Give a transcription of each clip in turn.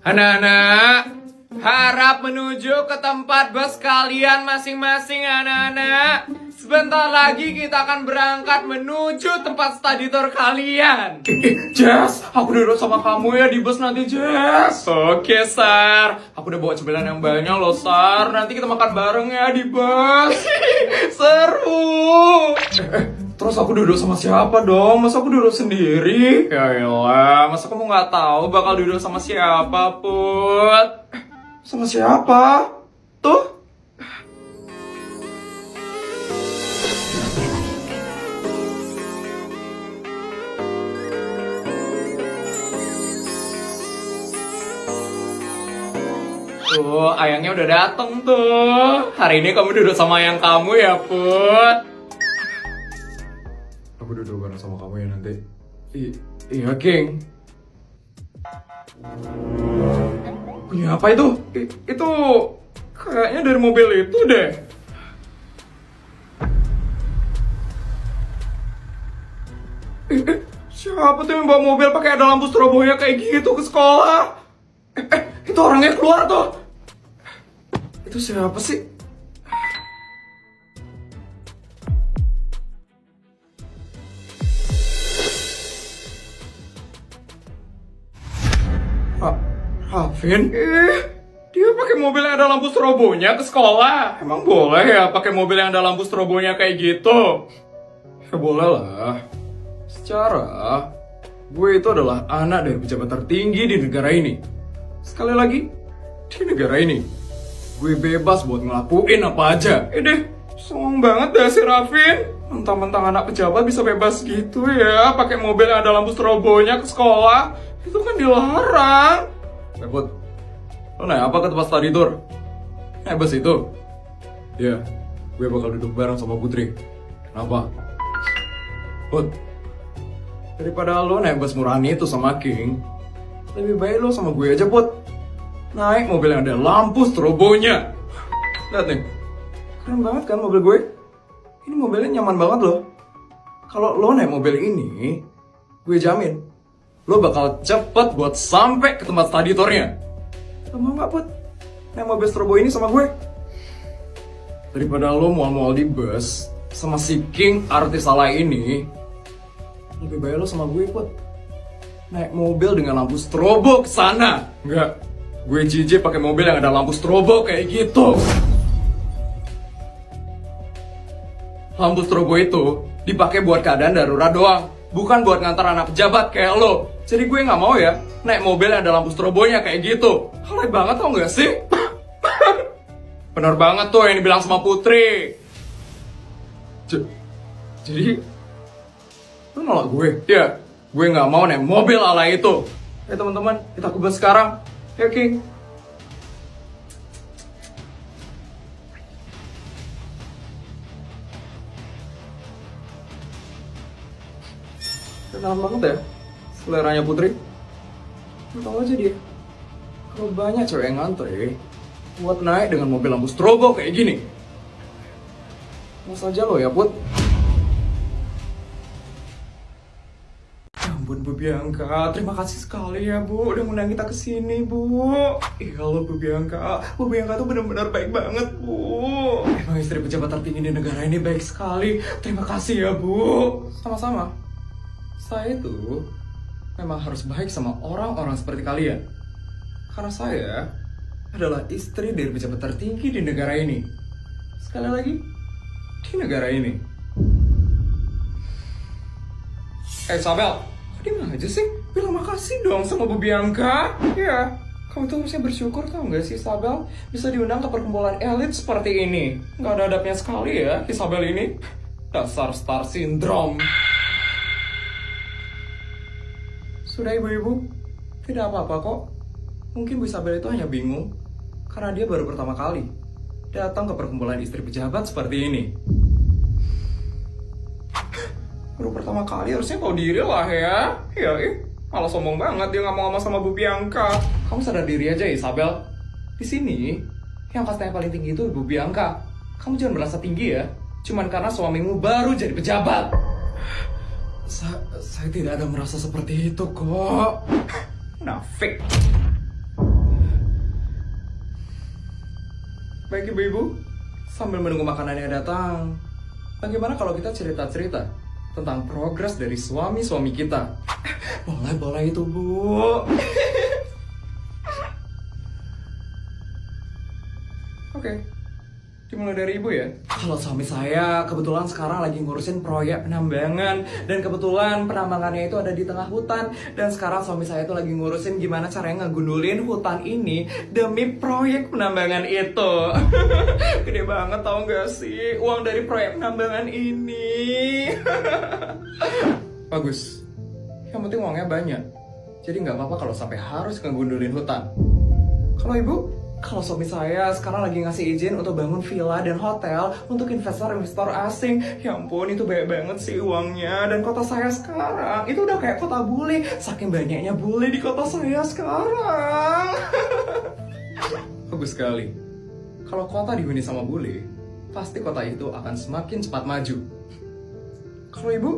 Anak-anak, harap menuju ke tempat bus kalian masing-masing anak-anak. Sebentar lagi kita akan berangkat menuju tempat study tour kalian. Jess, aku duduk sama kamu ya di bus nanti, Jess. Oke, Sar. Aku udah bawa cemilan yang banyak loh, Sar. Nanti kita makan bareng ya di bus. Seru. Terus aku duduk sama siapa dong? Masa aku duduk sendiri? Ya elah, masa kamu nggak tahu bakal duduk sama siapa, Put? Sama siapa? Tuh. Tuh, ayangnya udah dateng tuh. Hari ini kamu duduk sama ayang kamu ya, Put? Aku duduk bareng sama kamu ya nanti. Iya, King. Punya apa itu? Itu kayaknya dari mobil itu deh. Siapa tuh yang bawa mobil pakai ada lampu strobonya kayak gitu ke sekolah? Itu orangnya keluar tuh. Itu siapa sih? Alvin? Dia pakai mobil yang ada lampu strobonya ke sekolah. Emang boleh ya pakai mobil yang ada lampu strobonya kayak gitu? Ya boleh lah. Secara, gue itu adalah anak dari pejabat tertinggi di negara ini. Sekali lagi, di negara ini. Gue bebas buat ngelakuin apa aja. Deh, songong banget dah si Raffin. Mentang-mentang anak pejabat bisa bebas gitu ya, pakai mobil yang ada lampu strobonya ke sekolah. Itu kan dilarang. Put, lo naik apa ke tempat study tour? Naik bus itu? Iya, gue bakal duduk bareng sama Putri. Kenapa? Put, daripada lo naik bus murahan itu sama King, lebih baik lo sama gue aja, Put. Naik mobil yang ada lampu strobonya. Lihat nih, keren banget kan mobil gue? Ini mobilnya nyaman banget loh. Kalau lo naik mobil ini, gue jamin lo bakal cepet buat sampai ke tempat study tour-nya. Lo mau gak, Put? Naik mobil strobo ini sama gue? Daripada lo mual-mual di bus sama si King artis salah ini, lebih baik lo sama gue, Put. Naik mobil dengan lampu strobo kesana. Enggak, gue jijik pakai mobil yang ada lampu strobo kayak gitu. Lampu strobo itu dipakai buat keadaan darurat doang, bukan buat ngantar anak pejabat kayak lo. Jadi gue nggak mau ya naik mobil yang ada lampu strobonya kayak gitu. Alay banget tau nggak sih? Bener banget tuh yang dibilang sama Putri. Jadi lo nolak gue? Ya, gue nggak mau naik mobil alay itu. Teman-teman, kita ke bus sekarang. Ya, King. Kenal banget ya seleranya Putri. Lu tau aja dia, kalau banyak cewek yang ngantri buat naik dengan mobil lampu strobo kayak gini. Mau saja lo ya, Put. Ya ampun, Bu Bianca, terima kasih sekali ya, Bu, udah ngundang kita kesini, Bu. Iya lo, Bu Bianca. Bu Bianca tuh benar-benar baik banget, Bu. Emang istri pejabat tertinggi di negara ini baik sekali. Terima kasih ya, Bu. Sama-sama. Saya tuh memang harus baik sama orang-orang seperti kalian. Karena saya adalah istri dari pejabat tertinggi di negara ini. Sekali lagi, di negara ini. Isabel, kok diem aja sih? Bilang makasih dong sama Bu Bianca. Ya, kamu tuh harusnya bersyukur tau gak sih, Isabel? Bisa diundang ke perkumpulan elit seperti ini. Gak ada adabnya sekali ya, Isabel ini. Dasar star syndrome. Sudah ibu-ibu, tidak apa-apa kok. Mungkin Bu Isabel itu hanya bingung karena dia baru pertama kali datang ke perkumpulan istri pejabat seperti ini. Baru pertama kali harusnya tahu diri lah ya. Ya, malah sombong banget dia nggak mau ngomong sama Bu Bianca. Kamu sadar diri aja, Isabel. Di sini yang kastanya paling tinggi itu Bu Bianca. Kamu jangan merasa tinggi ya, cuman karena suamimu baru jadi pejabat. Saya tidak ada merasa seperti itu kok. Nafik. Baik ibu-ibu, sambil menunggu makanannya datang, bagaimana kalau kita cerita-cerita tentang progres dari suami-suami kita? Boleh itu, Bu. Oke, dimulai dari ibu ya. Kalau suami saya kebetulan sekarang lagi ngurusin proyek penambangan, dan kebetulan penambangannya itu ada di tengah hutan, dan sekarang suami saya itu lagi ngurusin gimana caranya ngegundulin hutan ini demi proyek penambangan itu. Gede banget tau gak sih uang dari proyek penambangan ini. Bagus, yang penting uangnya banyak, jadi nggak apa-apa kalau sampai harus ngegundulin hutan. Kalau ibu, kalau suami saya sekarang lagi ngasih izin untuk bangun villa dan hotel untuk investor-investor asing. Ya ampun, itu banyak banget sih uangnya. Dan kota saya sekarang itu udah kayak kota bule, saking banyaknya bule di kota saya sekarang. Bagus sekali. Kalau kota dihuni sama bule, pasti kota itu akan semakin cepat maju. Kalau ibu,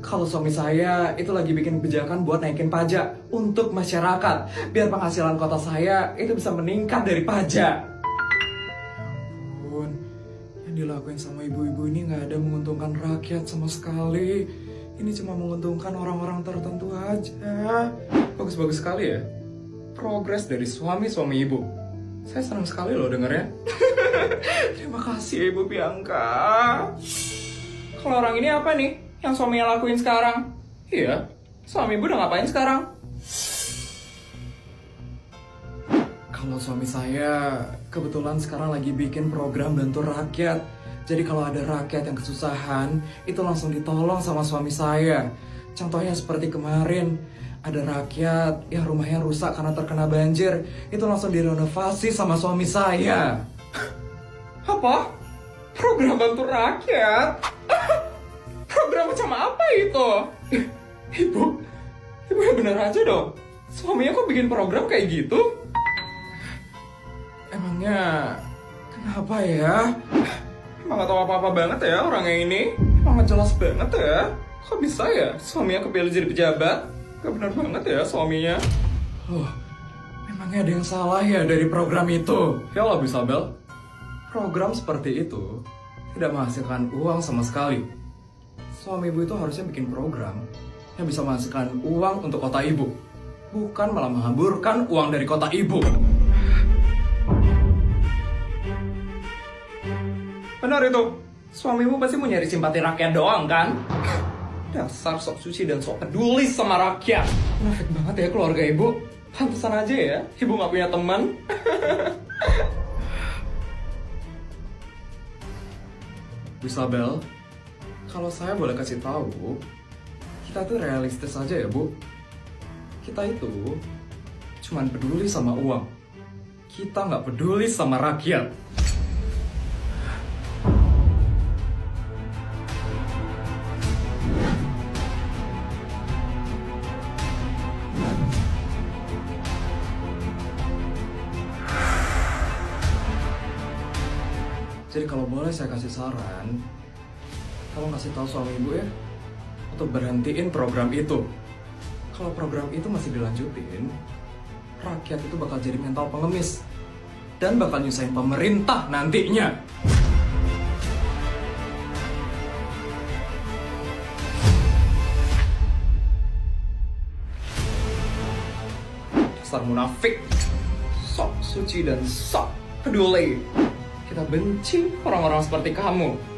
kalau suami saya itu lagi bikin kebijakan buat naikin pajak untuk masyarakat, biar penghasilan kota saya itu bisa meningkat dari pajak. Ampun, yang dilakuin sama ibu-ibu ini nggak ada menguntungkan rakyat sama sekali. Ini cuma menguntungkan orang-orang tertentu aja. Bagus-bagus sekali ya, progres dari suami-suami ibu. Saya senang sekali loh dengarnya. Terima kasih Ibu Bianca. Kalau orang ini apa nih yang suaminya lakuin sekarang? Iya, suami ibu udah ngapain sekarang? Kalau suami saya kebetulan sekarang lagi bikin program bantu rakyat. Jadi kalau ada rakyat yang kesusahan, itu langsung ditolong sama suami saya. Contohnya seperti kemarin, ada rakyat yang rumahnya rusak karena terkena banjir, itu langsung direnovasi sama suami saya. Apa? Program bantu rakyat? Program macam apa itu? Ibu yang bener aja dong. Suaminya kok bikin program kayak gitu? Emangnya kenapa ya? Emang gak tahu apa-apa banget ya orangnya ini. Emang gak jelas banget ya. Kok bisa ya suaminya kepilih jadi pejabat? Gak bener banget ya suaminya. Memangnya ada yang salah ya dari program itu? Ya Allah Bu Isabel, program seperti itu tidak menghasilkan uang sama sekali. Suami ibu itu harusnya bikin program yang bisa menghasilkan uang untuk kota ibu, bukan malah menghamburkan uang dari kota ibu. Benar itu, suamimu pasti mau nyari simpati rakyat doang kan? Dasar sok suci dan sok peduli sama rakyat. Munafik banget ya keluarga ibu. Pantesan aja ya, ibu gak punya teman. Bu Isabel, kalau saya boleh kasih tahu, kita tuh realistis aja ya Bu. Kita itu cuman peduli sama uang. Kita nggak peduli sama rakyat. Jadi kalau boleh saya kasih saran, tolong kasih tahu suami ibu ya, untuk berhentiin program itu. Kalau program itu masih dilanjutin, rakyat itu bakal jadi mental pengemis dan bakal nyusahin pemerintah nantinya. Dasar munafik, sok suci dan sok peduli. Kita benci orang-orang seperti kamu.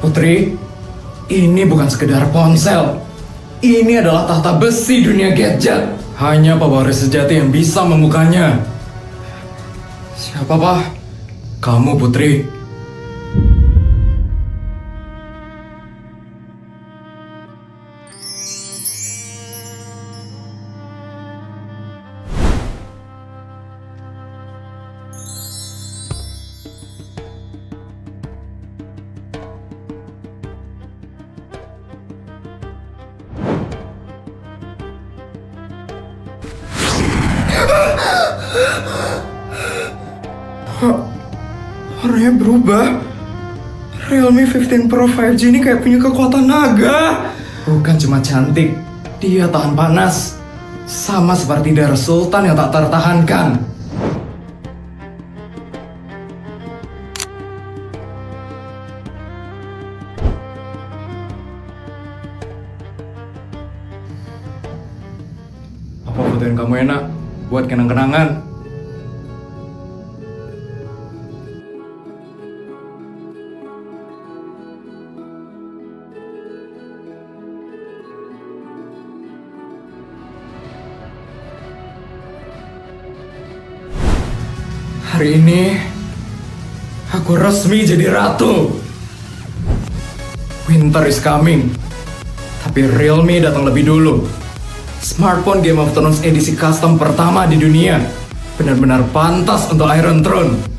Putri, ini bukan sekedar ponsel. Ini adalah tahta besi dunia gadget. Hanya pewaris sejati yang bisa membukanya. Siapa, Pak? Kamu, Putri. Warnanya berubah. Realme 15 Pro 5G ini kayak punya kekuatan naga. Bukan cuma cantik, dia tahan panas. Sama seperti darah sultan yang tak tertahankan. Apa fotoin kamu enak? Buat kenang-kenangan. Hari ini, aku resmi jadi ratu. Winter is coming. Tapi Realme datang lebih dulu. Smartphone Game of Thrones edisi custom pertama di dunia. Benar-benar pantas untuk Iron Throne.